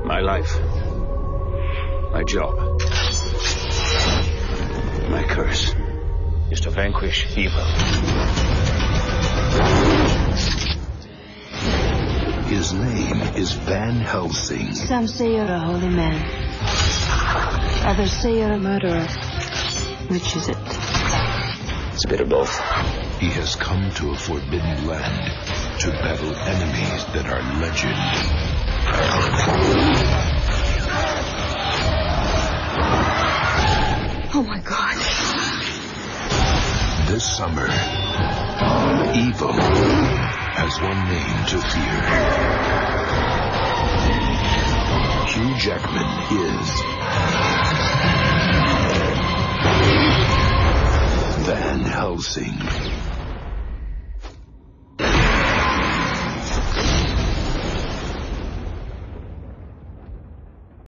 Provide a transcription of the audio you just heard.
My life. My job. My curse is to vanquish evil. His name is Van Helsing. Some say you're a holy man. Others say you're a murderer. Which is it? It's a bit of both. He has come to a forbidden land to battle enemies that are legend. Oh my God. This summer, evil has one name to fear. Hugh Jackman is Van Helsing.